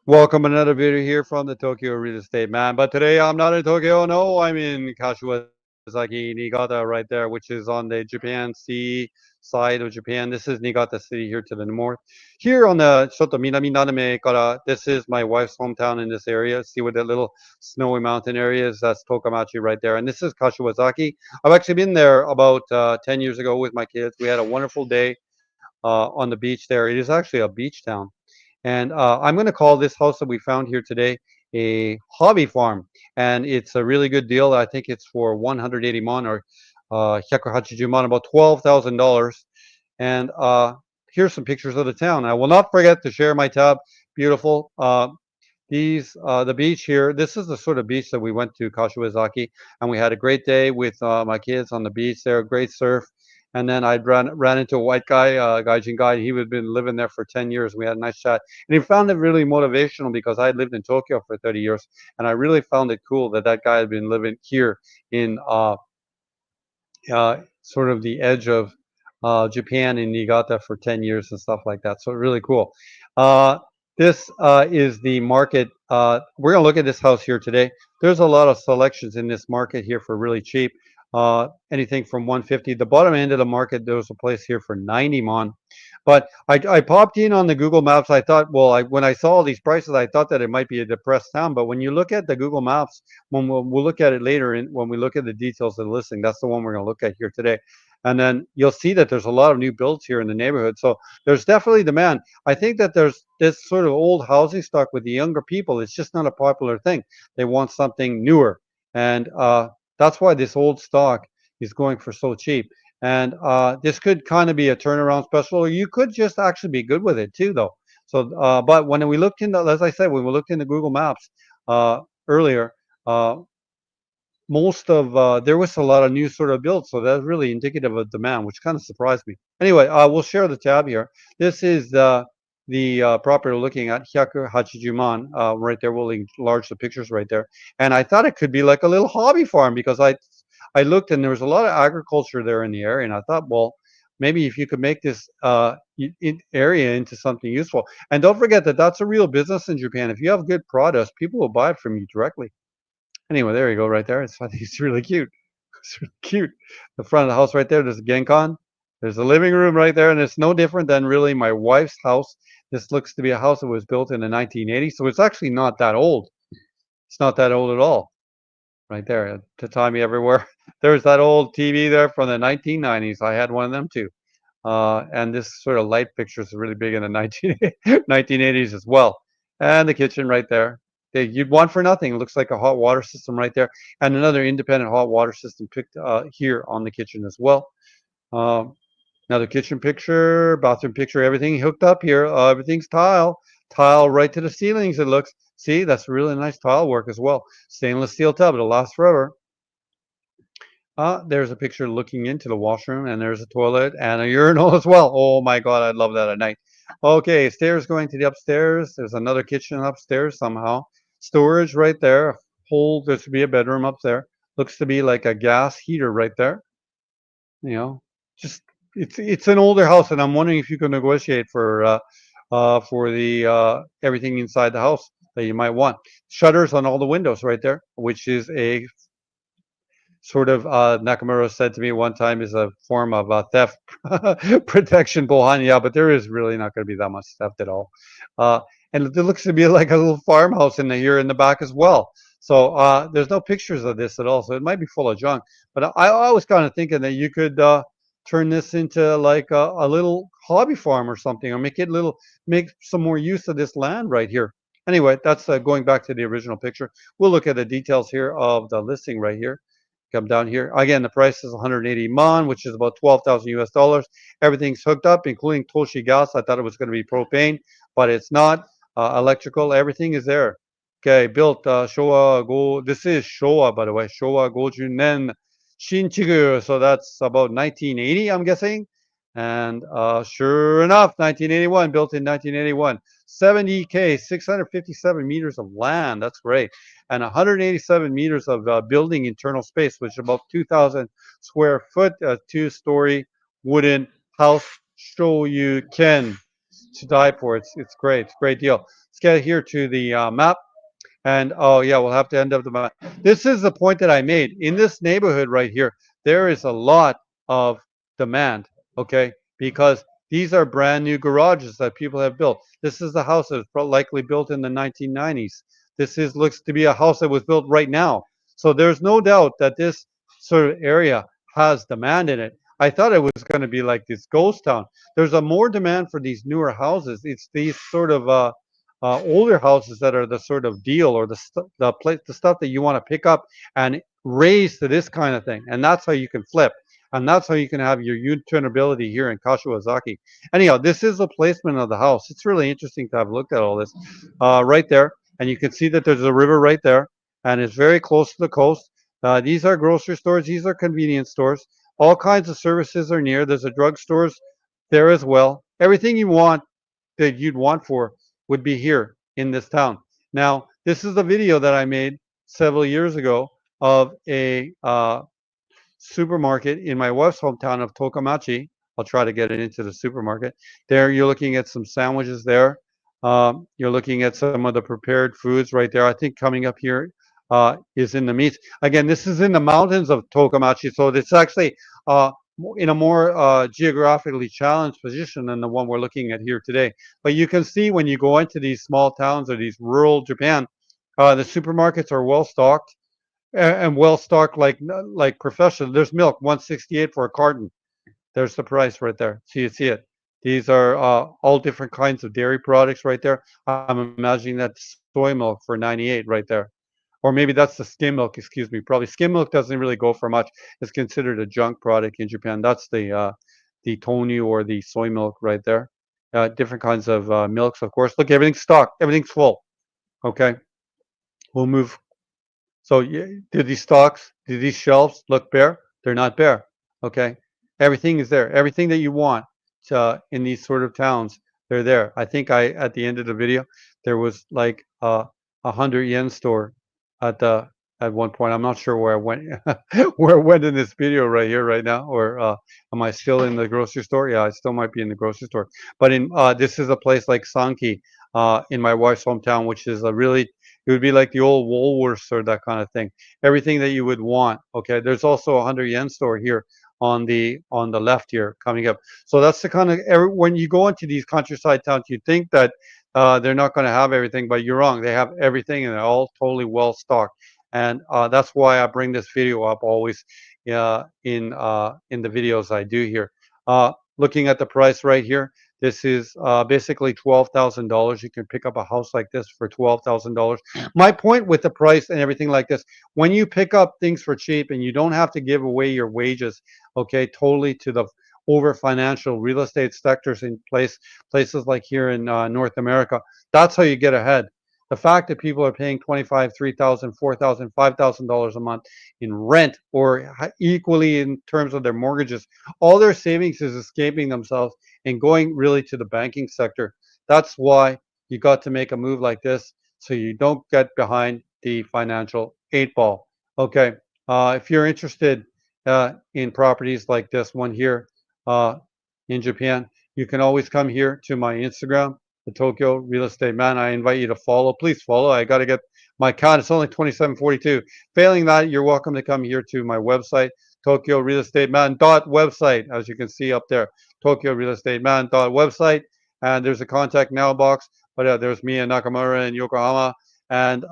Welcome another video here from the Tokyo Real Estate Man. But today I'm not in Tokyo. No, I'm in Kashiwazaki, Niigata, right there, which is on the Japan Sea side of Japan. This is Niigata City here to the north. Here on the Shoto Minami Naname Kara, this is my wife's hometown in this area. See where that little snowy mountain area is? That's Tokamachi right there. And this is Kashiwazaki. I've actually been there about 10 years ago with my kids. We had a wonderful day on the beach there. It is actually a beach town. And I'm going to call this house that we found here today a hobby farm. And it's a really good deal. I think it's for 180 mon or 180 mon, about $12,000. And here's some pictures of the town. I will not forget to share my tab. Beautiful. The beach here. This is the sort of beach that we went to, Kashiwazaki, and we had a great day with my kids on the beach there. Great surf, and then I ran into a white guy, Gaijin guy. He had been living there for 10 years. We had a nice chat, and he found it really motivational because I had lived in Tokyo for 30 years, and I really found it cool that that guy had been living here in sort of the edge of Japan in Niigata for 10 years and stuff like that. So really cool. Uh, this is the market. We're going to look at this house here today. There's a lot of selections in this market here for really cheap. Anything from 150. The bottom end of the market, there was a place here for 90 mon. But I popped in on the Google Maps. I thought, well, when I saw all these prices, I thought that it might be a depressed town. But when you look at the Google Maps, when we'll look at it later, and when we look at the details of the listing, that's the one we're going to look at here today. And then you'll see that there's a lot of new builds here in the neighborhood. So there's definitely demand. I think that there's this sort of old housing stock with the younger people. It's just not a popular thing. They want something newer. And that's why this old stock is going for so cheap. And this could kind of be a turnaround special, or you could just actually be good with it too, though. So, but when we looked into, as I said, when we looked into Google Maps earlier, uh, most of there was a lot of new sort of builds, so that's really indicative of demand, which kind of surprised me. Anyway, we'll share the tab here. This is the property we're looking at, 180 right there. We'll enlarge the pictures right there. And I thought it could be like a little hobby farm because I looked and there was a lot of agriculture there in the area, and I thought, well, maybe if you could make this area into something useful. And don't forget that that's a real business in Japan. If you have good products, people will buy it from you directly. Anyway, there you go, right there. I think it's really cute. It's really cute. The front of the house right there. There's a genkan. There's a living room right there, and it's no different than really my wife's house. This looks to be a house that was built in the 1980s, so it's actually not that old. It's not that old at all. Right there, tatami everywhere. There's that old TV there from the 1990s. I had one of them too. And this sort of light fixture is really big in the 1980s as well. And the kitchen right there. You'd want for nothing. It looks like a hot water system right there. And another independent hot water system picked here on the kitchen as well. Um, Another kitchen picture, bathroom picture, everything hooked up here. Everything's tile. Tile right to the ceilings, it looks. See, that's really nice tile work as well. Stainless steel tub. It'll last forever. There's a picture looking into the washroom, and there's a toilet and a urinal as well. Oh my God, I'd love that at night. Okay, stairs going to the upstairs. There's another kitchen upstairs somehow. Storage right there. There should be a bedroom up there. Looks to be like a gas heater right there. You know, just it's an older house, and I'm wondering if you can negotiate for the everything inside the house that you might want. Shutters on all the windows right there, which is a sort of Nakamura said to me one time is a form of theft protection behind. Yeah, but there is really not going to be that much theft at all. Uh, and it looks to be like a little farmhouse here in the back as well. So there's no pictures of this at all. So it might be full of junk. But I was kind of thinking that you could turn this into like a little hobby farm or something, or make some more use of this land right here. Anyway, that's going back to the original picture. We'll look at the details here of the listing right here. Come down here. Again, the price is 180 mon, which is about 12,000 US dollars. Everything's hooked up, including Toshi gas. I thought it was going to be propane, but it's not. Electrical, everything is there. Okay, built Showa Go. This is Showa, by the way. Showa Gojunen Shinchigu. So that's about 1980, I'm guessing. And sure enough, 1981, built in 1981. 70K, 657 meters of land. That's great. And 187 meters of building internal space, which is about 2,000 square foot, a two-story wooden house. Show you Ken. to die for. It's great. It's a great deal. Let's get here to the map. And oh yeah, we'll have to end up the month. This is the point that I made. In this neighborhood right here, there is a lot of demand. Okay, because these are brand new garages that people have built. This is the house that was likely built in the 1990s. This is looks to be a house that was built right now. So there's no doubt that this sort of area has demand in it. I thought it was going to be like this ghost town. There's a more demand for these newer houses. It's these sort of older houses that are the sort of deal or the stuff that you want to pick up and raise to this kind of thing, and that's how you can flip, and that's how you can have your U-turnability here in Kashiwazaki. Anyhow, this is the placement of the house. It's really interesting to have looked at all this right there, and you can see that there's a river right there, and it's very close to the coast. These are grocery stores. These are convenience stores. All kinds of services are near. There's a drugstores there as well. Everything you want that you'd want for would be here in this town. Now, this is a video that I made several years ago of a supermarket in my wife's hometown of Tokamachi. I'll try to get it into the supermarket. There, you're looking at some sandwiches there. You're looking at some of the prepared foods right there. I think coming up here is in the meats. Again, this is in the mountains of Tokamachi, so it's actually in a more geographically challenged position than the one we're looking at here today. But you can see when you go into these small towns or these rural Japan, the supermarkets are well stocked and well stocked like professional. There's milk, 168 for a carton. There's the price right there. So you see it. These are all different kinds of dairy products right there. I'm imagining that's soy milk for 98 right there. Or maybe that's the skim milk, excuse me. Probably skim milk doesn't really go for much. It's considered a junk product in Japan. That's the tonu or the soy milk right there. Different kinds of milks, of course. Look, everything's stocked. Everything's full. Okay, we'll move. So do these stocks, do these shelves look bare? They're not bare. Okay. Everything is there. Everything that you want in these sort of towns, they're there. I think at the end of the video, there was like a 100 yen store at the at one point. I'm not sure where I went where I went in this video right here, right now, or am I still in the grocery store? Yeah, I still might be in the grocery store. But in this is a place like Sanki in my wife's hometown, which is a really it would be like the old Woolworths or that kind of thing. Everything that you would want. Okay. There's also a 100 yen store here on the left here coming up. So that's the kind of when you go into these countryside towns, you think that they're not going to have everything, but you're wrong. They have everything, and they're all totally well stocked. And that's why I bring this video up always in the videos I do here. Looking at the price right here, this is basically $12,000. You can pick up a house like this for $12,000. My point with the price and everything like this, when you pick up things for cheap and you don't have to give away your wages, okay, totally to the over financial real estate sectors in places like here in North America, that's how you get ahead. The fact that people are paying 25, 3,000, 4,000, 5,000 dollars a month in rent, or equally in terms of their mortgages, all their savings is escaping themselves and going really to the banking sector. That's why you got to make a move like this so you don't get behind the financial eight ball. Okay, if you're interested in properties like this one here uh, in Japan, you can always come here to my Instagram, the Tokyo Real Estate Man. I invite you to follow. Please follow. I got to get my count. It's only 2742. Failing that, you're welcome to come here to my website, Tokyo Real Estate Man website, as you can see up there. Tokyo Real Estate Man website, and there's a contact now box. But there's me and Nakamura in Yokohama. And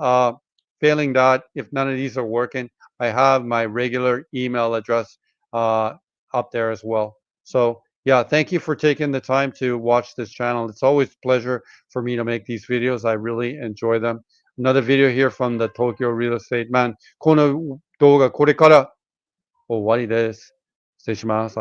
failing that, if none of these are working, I have my regular email address up there as well. So yeah, thank you for taking the time to watch this channel. It's always a pleasure for me to make these videos. I really enjoy them. Another video here from the Tokyo Real Estate Man. この動画これから終わりです。失礼します。